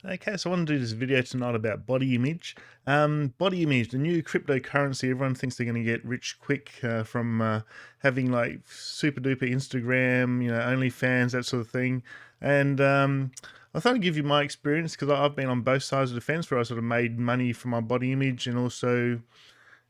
Okay, so I want to do this video tonight about body image. Body image, the new cryptocurrency. Everyone thinks they're going to get rich quick from having like super duper Instagram, OnlyFans, that sort of thing. And I thought I'd give you my experience because I've been on both sides of the fence where I sort of made money from my body image and also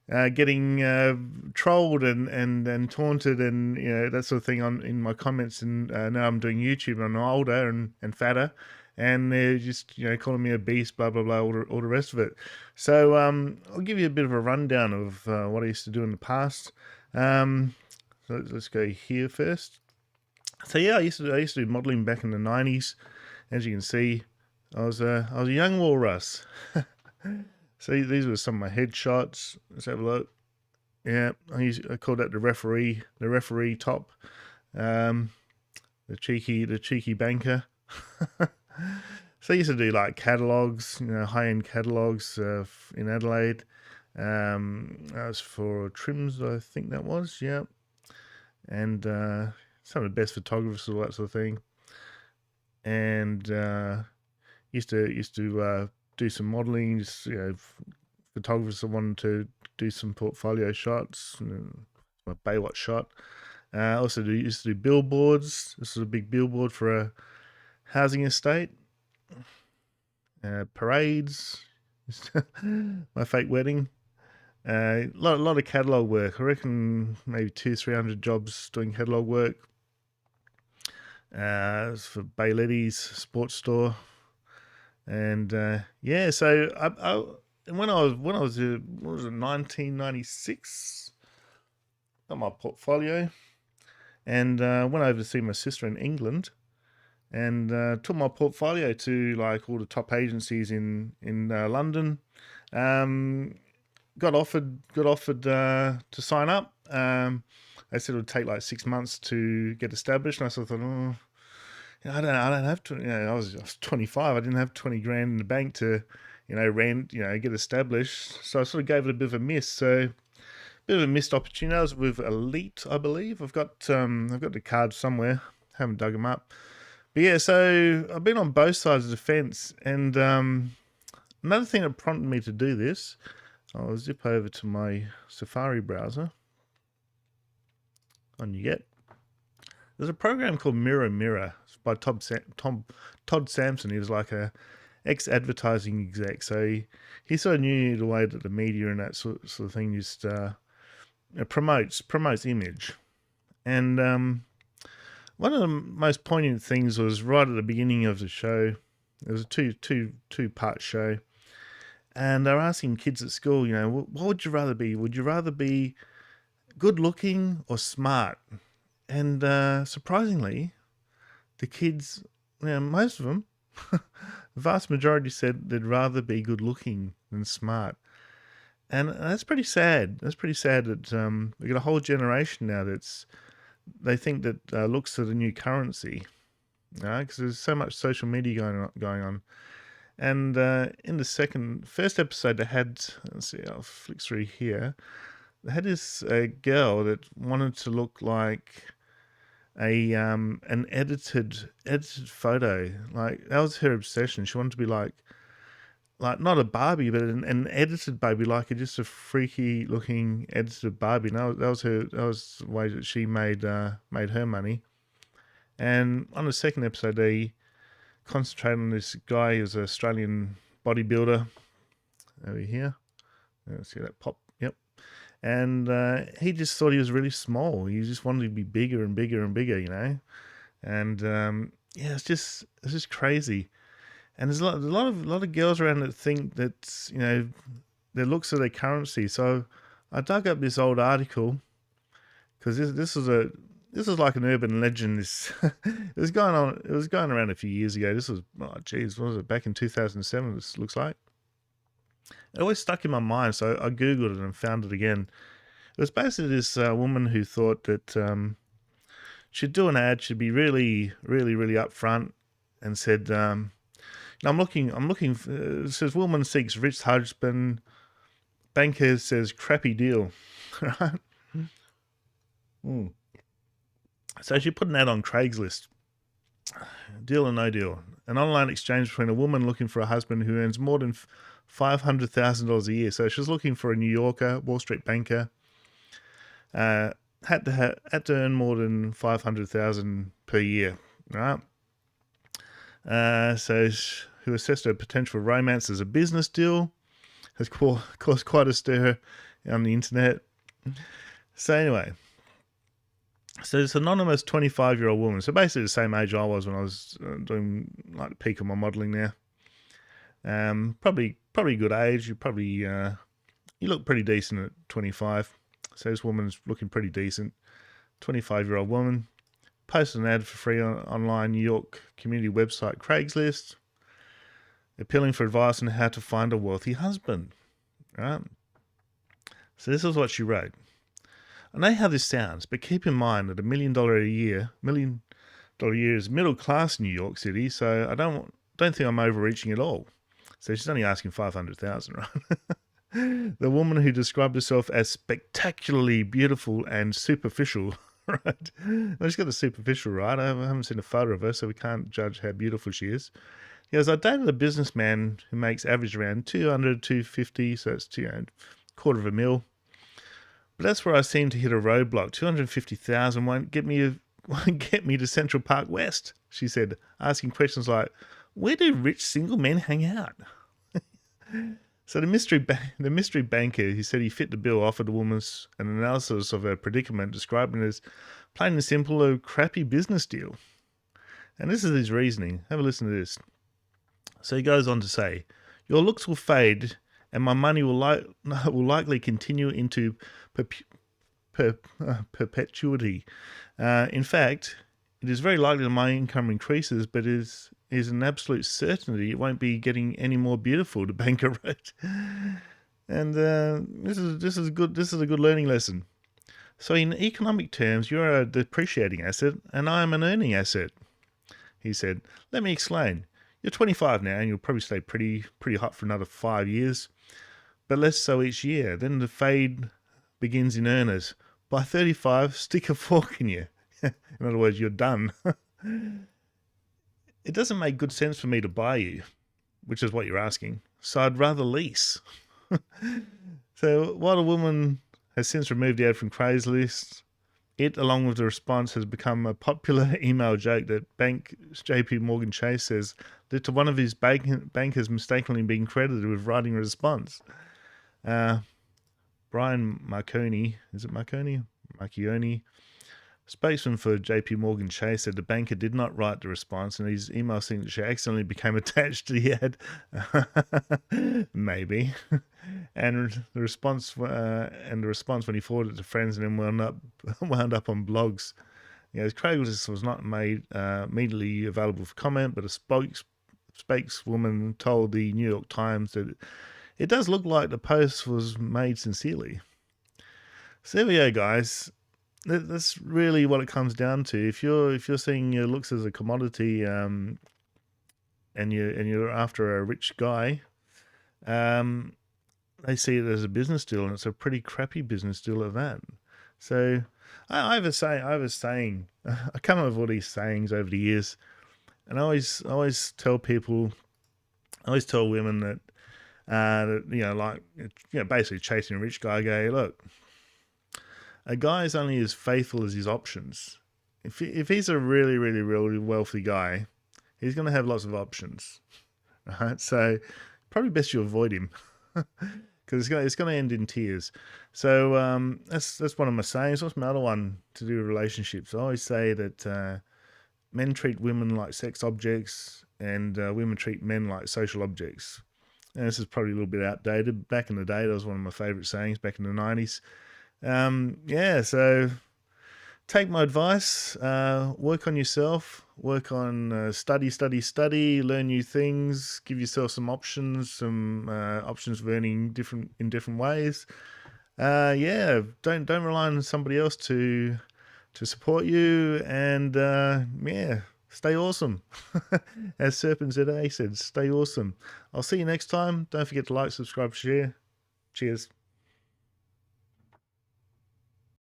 getting trolled and taunted and that sort of thing on in my comments. And now I'm doing YouTube and I'm older and fatter, and they're just calling me a beast, blah blah blah, all the rest of it. So I'll give you a bit of a rundown of what I used to do in the past. So let's go here first. So yeah, I used to do modeling back in the 90s. As you can see, I was a young walrus. So these were some of my headshots. Let's have a look. Yeah, I called that the referee top, um, the cheeky banker. So I used to do like catalogs, high end catalogs in Adelaide. That was for Trims, I think that was. Yeah, and some of the best photographers, all that sort of thing. And used to do some modeling, just, photographers that wanted to do some portfolio shots, my Baywatch shot. Also used to do billboards. This was a big billboard for a housing estate. Parades, my fake wedding. Lot of catalogue work. I reckon maybe 200-300 jobs doing catalogue work. It was for Bayletti's sports store. And yeah, so when I was what was it, 1996, got my portfolio, and went over to see my sister in England, and took my portfolio to like all the top agencies in London. Got offered to sign up. They said it would take like 6 months to get established, and I sort of thought, oh, I don't have to. I was 25. I didn't have 20 grand in the bank to, get established. So I sort of gave it a bit of a miss. So a bit of a missed opportunity. I was with Elite, I believe. I've got the cards somewhere. Haven't dug them up. But yeah, so I've been on both sides of the fence. And another thing that prompted me to do this, I'll zip over to my Safari browser. On you get. There's a program called Mirror Mirror. It's by Todd Sampson. He was like a ex-advertising exec, so he sort of knew the way that the media and that sort of thing just promotes image. And one of the most poignant things was right at the beginning of the show. It was a two-part show, and they were asking kids at school, what would you rather be? Would you rather be good looking or smart? And surprisingly, the kids, most of them, the vast majority said they'd rather be good looking than smart. And that's pretty sad. That's pretty sad that we've got a whole generation now they think that looks are the new currency. Because there's so much social media going on. And in the first episode, they had, let's see, I'll flick through here. They had this girl that wanted to look like an edited photo. Like that was her obsession. She wanted to be like not a Barbie, but an edited baby, like just a freaky looking edited Barbie. And that was the way that she made her money. And on the second episode, they concentrated on this guy who's an Australian bodybuilder over here. Let's see that pop. Yep. And he just thought he was really small. He just wanted to be bigger and bigger and bigger, And yeah, it's just crazy. And there's a lot of girls around that think that their looks are their currency. So I dug up this old article because this is like an urban legend. It was going around a few years ago. This was what was it, back in 2007? This looks like. It always stuck in my mind, so I googled it and found it again. It was basically this woman who thought that she'd do an ad, she'd be really, really, really upfront, and said, I'm looking. It says woman seeks rich husband. Banker says crappy deal, right? So she put an ad on Craigslist. Deal or no deal. an online exchange between a woman looking for a husband who earns more than $500,000 a year. So she's looking for a New Yorker, Wall Street banker. Had to earn more than $500,000 per year, right? Who assessed her potential romance as a business deal, has caused quite a stir on the internet. So anyway, so this anonymous 25-year-old woman, so basically the same age I was when I was doing like the peak of my modelling now. Probably good age. You look pretty decent at 25. So this woman's looking pretty decent. 25-year-old woman. Posted an ad for free on online New York community website Craigslist, appealing for advice on how to find a wealthy husband. Right? So this is what she wrote. I know how this sounds, but keep in mind that $1 million a year is middle class in New York City, so I don't think I'm overreaching at all. So she's only asking $500,000, right? The woman who described herself as spectacularly beautiful and superficial, right? Well, she's got the superficial right. I haven't seen a photo of her, so we can't judge how beautiful she is. He goes, I dated a businessman who makes average around $200-250, so that's $250,000. But that's where I seem to hit a roadblock. $250,000 won't get me to Central Park West, she said, asking questions like, where do rich single men hang out? So the mystery banker, he said he fit the bill, offered the woman an analysis of her predicament, describing it as plain and simple a crappy business deal. And this is his reasoning. Have a listen to this. So he goes on to say, your looks will fade and my money will likely continue into perpetuity. In fact, it is very likely that my income increases, but is an absolute certainty it won't be getting any more beautiful, the banker wrote. And this is a good learning lesson. So in economic terms, you're a depreciating asset and I am an earning asset, he said. Let me explain. You're 25 now and you'll probably stay pretty hot for another 5 years, but less so each year. Then the fade begins in earnest. By 35, stick a fork in you. In other words, you're done. It doesn't make good sense for me to buy you, which is what you're asking. So I'd rather lease. So while the woman has since removed the ad from Craigslist, it, along with the response, has become a popular email joke that bank JP Morgan Chase says led to one of his bankers mistakenly being credited with writing a response. Brian Marconi, spokesman for JP Morgan Chase, said the banker did not write the response and his email signature accidentally became attached to the ad. Maybe. And the response when he forwarded it to friends and then wound up on blogs. Craigslist was not made immediately available for comment, but a spokeswoman told the New York Times that it does look like the post was made sincerely. So there we go, guys. That's really what it comes down to. If you're seeing your looks as a commodity, and you're after a rich guy, they see it as a business deal, and it's a pretty crappy business deal at that. So I have a saying. I come up with all these sayings over the years, and I always tell people, women that basically chasing a rich guy. I go, look, a guy is only as faithful as his options. If he's a really, really, really wealthy guy, he's going to have lots of options, right? So probably best you avoid him because it's going to end in tears. So that's one of my sayings. What's my other one to do with relationships? I always say that men treat women like sex objects and women treat men like social objects. And this is probably a little bit outdated. Back in the day, that was one of my favorite sayings back in the 90s. So take my advice, work on yourself, work on study, learn new things, give yourself some options of earning in different ways. Don't rely on somebody else to support you, and stay awesome. As Serpent ZA said, stay awesome. I'll see you next time. Don't forget to like, subscribe, share. Cheers.